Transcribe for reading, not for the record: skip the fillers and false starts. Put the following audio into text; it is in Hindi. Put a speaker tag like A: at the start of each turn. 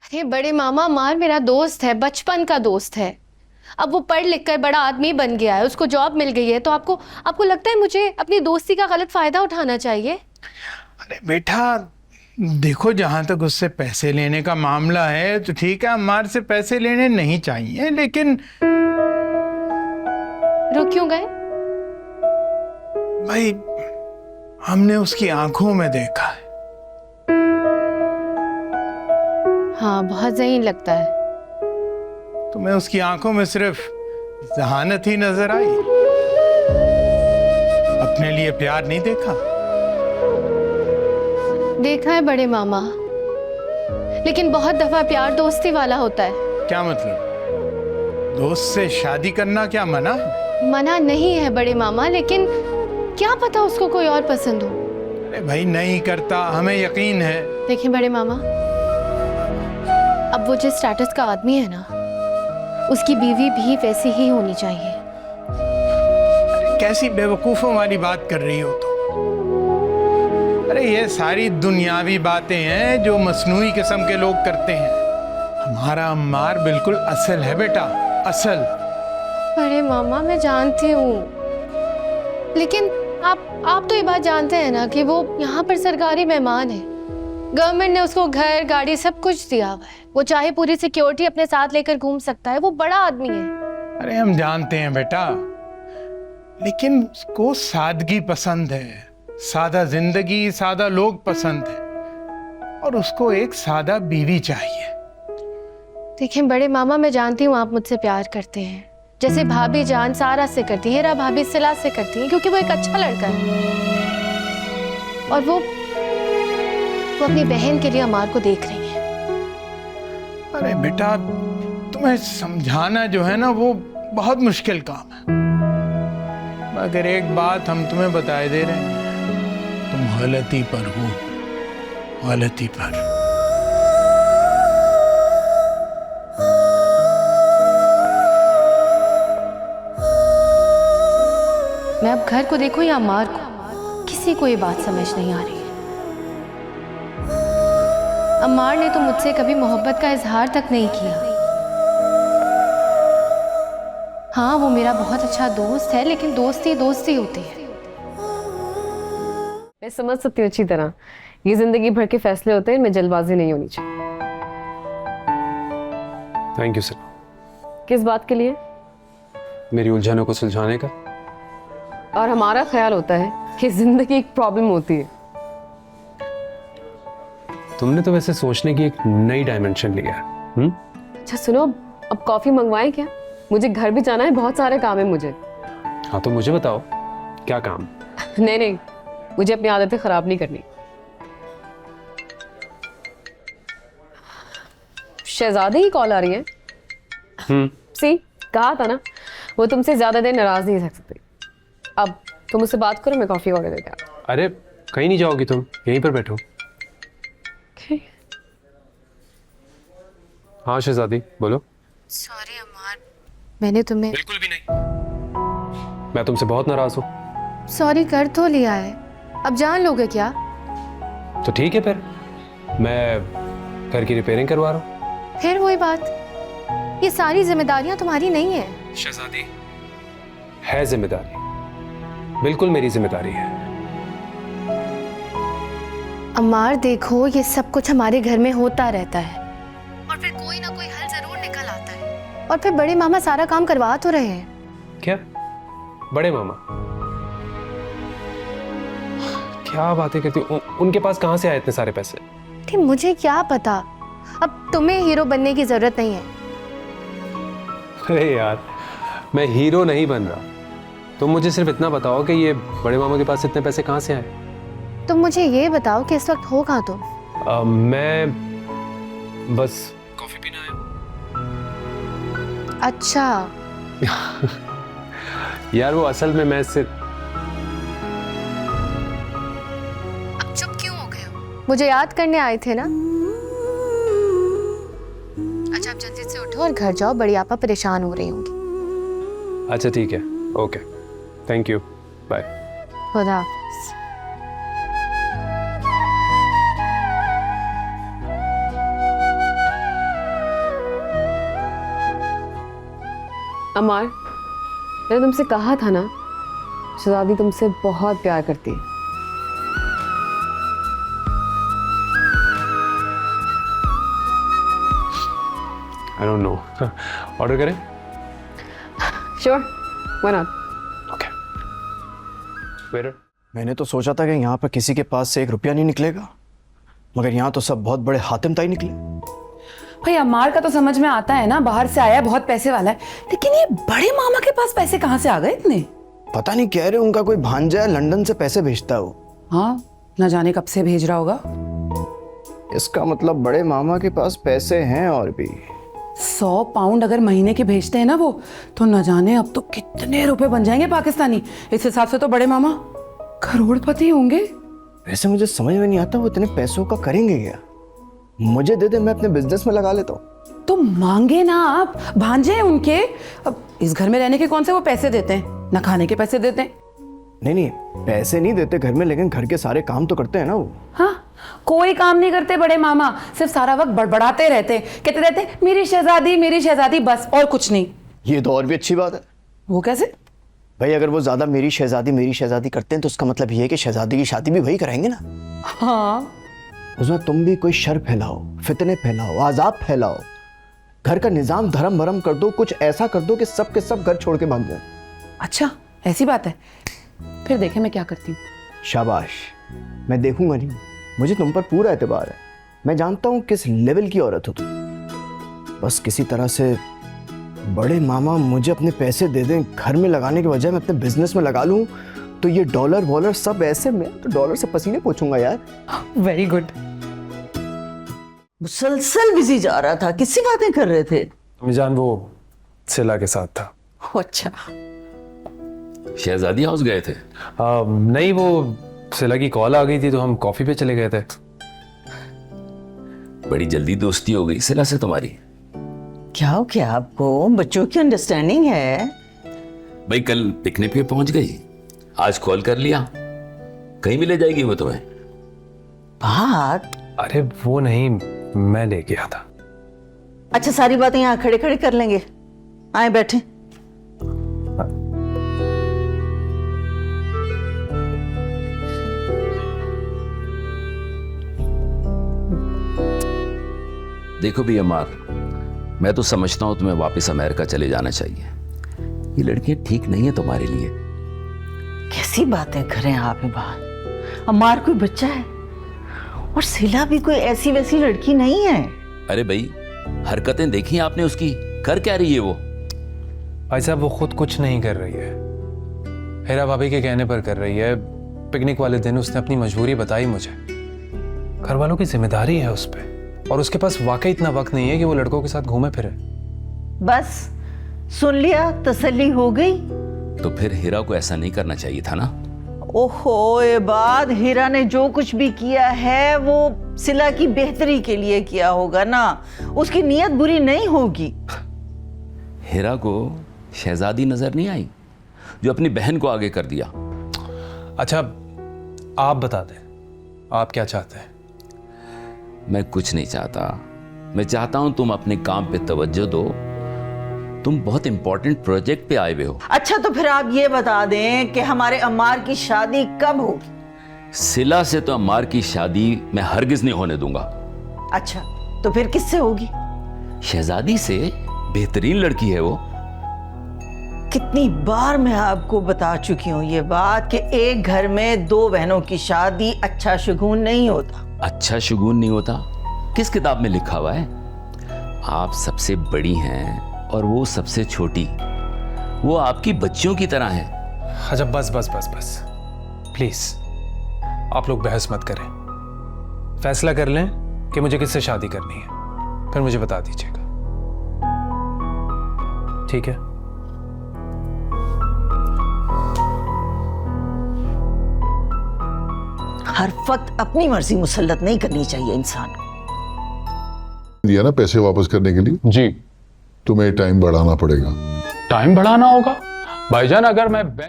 A: अरे बड़े मामा, अम्मार मेरा दोस्त है, बचपन का दोस्त है। अब वो पढ़ लिख कर बड़ा आदमी बन गया है, उसको जॉब मिल गई है, तो आपको आपको लगता है मुझे अपनी दोस्ती का गलत फायदा उठाना चाहिए?
B: अरे बेटा, देखो जहां तक उससे पैसे लेने का मामला है तो ठीक है, अम्मार से पैसे लेने नहीं चाहिए, लेकिन
A: रुक क्यों गए?
B: भाई हमने उसकी आंखों में देखा है।
A: हाँ, बहुत ज़हीन लगता है।
B: तुम्हें उसकी आंखों में सिर्फ जहानत ही नजर आई, अपने लिए प्यार नहीं देखा?
A: देखा है बड़े मामा, लेकिन बहुत दफा प्यार दोस्ती वाला होता है।
B: क्या मतलब? दोस्त से शादी करना क्या मना है?
A: मना नहीं है बड़े मामा, लेकिन क्या पता उसको कोई और पसंद हो।
B: अरे भाई नहीं करता, हमें यकीन है।
A: देखिए बड़े मामा, अब वो जिस स्टेटस का आदमी है ना, उसकी बीवी भी वैसी ही होनी चाहिए।
B: अरे कैसी बेवकूफों वाली बात कर रही हो तुम? अरे ये सारी दुनियावी बातें हैं जो मसनूई किस्म के लोग करते हैं। हमारा अम्मार बिल्कुल असल है बेटा, असल।
A: बड़े मामा मैं जानती हूँ, लेकिन आप तो ये बात जानते हैं ना कि वो यहाँ पर सरकारी मेहमान है। गवर्नमेंट ने उसको घर, गाड़ी सब कुछ दिया हुआ है। वो चाहे पूरी सिक्योरिटी अपने साथ लेकर घूम सकता है। वो बड़ा आदमी है।
B: अरे हम जानते हैं बेटा, लेकिन उसको सादगी पसंद है, सादा जिंदगी, सादा लोग पसंद है, और उसको एक सादा बीवी चाहिए।
A: देखिए बड़े मामा, मैं जानती हूँ आप मुझसे प्यार करते हैं, जैसे भाभी जान सारा से करती है, हीरा भाभी सिला से करती है, क्योंकि वो एक अच्छा लड़का है। और वो अपनी बहन के लिए अमार को देख रही है।
B: अरे बेटा, तुम्हें समझाना जो है ना वो बहुत मुश्किल काम है, मगर एक बात हम तुम्हें बताए दे रहे हैं, तुम गलती पर हो, गलती पर।
A: मैं अब घर को देखूं या अम्मार को, किसी को ये बात समझ नहीं आ रही है। अम्मार ने तो मुझसे कभी मोहब्बत का इजहार तक नहीं किया। हाँ, वो मेरा बहुत अच्छा दोस्त है, लेकिन दोस्ती दोस्ती होती है।
C: मैं समझ सकती हूँ अच्छी तरह, ये जिंदगी भर के फैसले होते हैं, इनमें जल्दबाजी नहीं होनी चाहिए।
D: Thank you sir.
C: किस बात के लिए?
D: मेरी उलझनों को सुलझाने का।
C: और हमारा ख्याल होता है कि जिंदगी एक प्रॉब्लम होती है।
D: तुमने तो वैसे सोचने की एक नई डायमेंशन लिया है।
C: अच्छा सुनो, अब कॉफी मंगवाएं क्या? मुझे घर भी जाना है, बहुत सारे काम है मुझे।
D: हाँ तो मुझे बताओ क्या काम?
C: नहीं नहीं, मुझे अपनी आदतें खराब नहीं करनी। शहजादी की कॉल आ रही है। सी, कहा था ना, वो तुमसे ज्यादा देर नाराज नहीं रह सकती। अब तुम मुझसे बात करो, मैं कॉफी ऑर्डर देते हैं।
D: अरे कहीं नहीं जाओगी तुम, यहीं पर बैठो।
C: Okay.
D: हाँ शहजादी बोलो।
A: सॉरी अम्मार, मैंने तुम्हें
D: बिल्कुल भी नहीं, मैं तुमसे बहुत नाराज हूँ।
A: सॉरी कर तो लिया है, अब जान लोगे क्या?
D: तो ठीक है, फिर मैं घर की रिपेयरिंग करवा रहा हूँ।
A: फिर वही बात, ये सारी जिम्मेदारियां तुम्हारी नहीं है।
D: शहजादी है जिम्मेदारी, बिल्कुल मेरी जिम्मेदारी है।
A: अम्मार देखो, ये सब कुछ हमारे घर में होता रहता है, और फिर कोई ना कोई हल जरूर निकल आता है। और फिर बड़े मामा सारा काम करवा तो रहे हैं।
D: क्या बड़े मामा? क्या बातें करती हो? उनके पास कहाँ से आए इतने सारे पैसे?
A: ठीक, मुझे क्या पता, अब तुम्हें हीरो बनने की जरूरत नहीं है।
D: अरे यार, मैं हीरो नहीं बन रहा, तुम मुझे सिर्फ इतना बताओ कि ये बड़े मामा के पास इतने पैसे कहाँ से आए?
A: तुम मुझे ये बताओ कि इस वक्त हो कहाँ तुम?
D: मैं बस कॉफी पीने आया हूँ।
A: अच्छा।
D: यार वो असल में मैं सिर्फ।
A: अब चुप क्यों हो गए हो? मुझे याद करने आए थे ना? अच्छा, अब जल्दी से उठो और घर जाओ, बड़ी आपा परेशान हो रही होंगी।
D: अच्छा ठीक है, ओके, थैंक यू, बाय।
A: खुदा।
C: अमार, मैंने तुमसे कहा था ना, शहजादी तुमसे बहुत प्यार करती है।
D: आई डोंट नो, ऑर्डर करें?
C: Sure, why not?
D: Okay. Waiter.
E: मैंने तो सोचा था कि यहाँ पर किसी के पास से 1 रुपया नहीं निकलेगा, मगर यहाँ तो सब बहुत बड़े हातिम ताई निकले।
F: भाई अम्मार का तो समझ में आता है ना, बाहर से आया है, बहुत पैसे वाला है, लेकिन ये बड़े मामा के पास पैसे कहाँ से आ गए इतने?
E: पता नहीं, कह रहे उनका कोई भांजा है, लंदन से पैसे भेजता है वो।
F: हाँ, न जाने कब से भेज रहा होगा।
E: इसका मतलब बड़े मामा के पास पैसे हैं और भी।
F: 100 पाउंड अगर महीने के भेजते हैं ना वो, तो न जाने अब तो कितने रुपए बन जाएंगे पाकिस्तानी। इस हिसाब से तो बड़े मामा करोड़पति होंगे।
E: वैसे मुझे समझ में नहीं आता वो इतने पैसों का करेंगे क्या। मुझे दे दे, मैं अपने बिजनेस में लगा लेता हूँ।
F: तो मांगे ना आप, भांजे हैं उनके। अब इस घर में रहने के कौन से वो पैसे देते हैं, ना खाने के पैसे देते हैं।
E: नहीं, पैसे नहीं देते घर में, लेकिन घर के सारे काम तो करते हैं ना वो।
F: हाँ, कोई काम नहीं करते बड़े मामा, सिर्फ सारा वक्त बड़बड़ाते रहते, कहते रहते मेरी शहजादी, बस और कुछ नहीं।
E: ये तो और भी अच्छी बात है।
F: वो कैसे?
E: भाई अगर वो ज्यादा मेरी शहजादी करते हैं तो उसका मतलब ये है कि शहजादी की शादी भी वही कराएंगे ना।
F: हाँ,
E: उसमें तुम भी कोई शर फैलाओ, फितने फैलाओ, आजाब फैलाओ, घर का निजाम धर्म भरम कर दो, कुछ ऐसा कर दो कि सब के सब घर छोड़ के भाग जाए।
F: अच्छा ऐसी बात है, फिर देखे मैं क्या करती हूँ।
E: शाबाश, मैं देखूंगा नहीं, मुझे तुम पर पूरा एतबार है। मैं जानता हूँ किस लेवल की औरत हो तुम। बस किसी तरह से बड़े मामा मुझे अपने पैसे दे दें, घर में लगाने के बजाय मैं अपने बिजनेस में लगा लूँ, तो ये डॉलर वॉलर सब ऐसे, मैं तो डॉलर से पसीने पोंछूंगा यार।
F: Very good.
G: मुसलसल बिजी जा रहा था, किससे बातें कर रहे थे?
D: मिजान वो सिला के साथ था।
G: अच्छा,
H: शहजादी हाउस गए थे?
D: नहीं, वो सिला की कॉल आ गई थी तो हम कॉफी पे चले गए थे।
H: बड़ी जल्दी दोस्ती हो गई सिला से तुम्हारी।
G: क्या हो गया आपको? बच्चों की अंडरस्टैंडिंग है।
H: भाई कल पिकनिक पे पहुंच गई, आज कॉल कर लिया, कहीं भी ले जाएगी वो तुम्हें?
G: बात?
D: अरे वो नहीं, मैं ले गया था।
G: अच्छा, सारी बातें यहाँ खड़े खड़े कर लेंगे, आए बैठे।
H: देखो भी अम्मार, मैं तो समझता हूं तुम्हें वापस अमेरिका चले जाना चाहिए। ये लड़कियां ठीक नहीं है तुम्हारे लिए।
G: कैसी बातें करें आप बात? अम्मार कोई बच्चा है और सिला भी कोई ऐसी वैसी लड़की नहीं है।
H: अरे भाई, हरकतें देखी आपने उसकी, कर क्या रही है वो?
D: भाई साहब वो खुद कुछ नहीं कर रही है, हेरा भाभी के कहने पर कर रही है। पिकनिक वाले दिन उसने अपनी मजबूरी बताई मुझे। घर वालों की जिम्मेदारी है उस पर, और उसके पास वाकई इतना वक्त नहीं है कि वो लड़कों के साथ घूमे फिरे।
G: बस सुन लिया, तसल्ली हो गई।
H: तो फिर हीरा को ऐसा नहीं करना चाहिए था ना।
G: ओहो, ये बात, हीरा ने जो कुछ भी किया है वो सिला की बेहतरी के लिए किया होगा ना, उसकी नीयत बुरी नहीं होगी।
H: हीरा को शहजादी नजर नहीं आई जो अपनी बहन को आगे कर दिया।
D: अच्छा आप बता दें, आप क्या चाहते हैं?
H: मैं कुछ नहीं चाहता, मैं चाहता हूं तुम अपने काम पे तवज्जो दो। तुम बहुत इंपॉर्टेंट प्रोजेक्ट पे आए हुए हो।
G: अच्छा, तो फिर आप ये बता दें कि हमारे अम्मार की शादी कब होगी?
H: सिला से तो अम्मार की शादी मैं हरगिज नहीं होने दूंगा।
G: अच्छा, तो फिर किससे होगी?
H: शहजादी से, बेहतरीन लड़की है वो।
G: कितनी बार मैं आपको बता चुकी हूँ ये बात कि एक घर में 2 बहनों की शादी अच्छा शगुन नहीं होता।
H: अच्छा शगुन नहीं होता? किस किताब में लिखा हुआ है? आप सबसे बड़ी हैं और वो सबसे छोटी, वो आपकी बच्चियों की तरह है।
D: अच्छा बस बस बस बस, प्लीज आप लोग बहस मत करें, फैसला कर लें कि मुझे किससे शादी करनी है, फिर मुझे बता दीजिएगा, ठीक है?
G: हर वक्त अपनी मर्जी मुसल्लत नहीं करनी चाहिए इंसान को।
I: दिया ना पैसे वापस करने के लिए,
J: जी
I: तुम्हें टाइम बढ़ाना पड़ेगा।
J: टाइम बढ़ाना होगा भाईजान। अगर मैं बैंक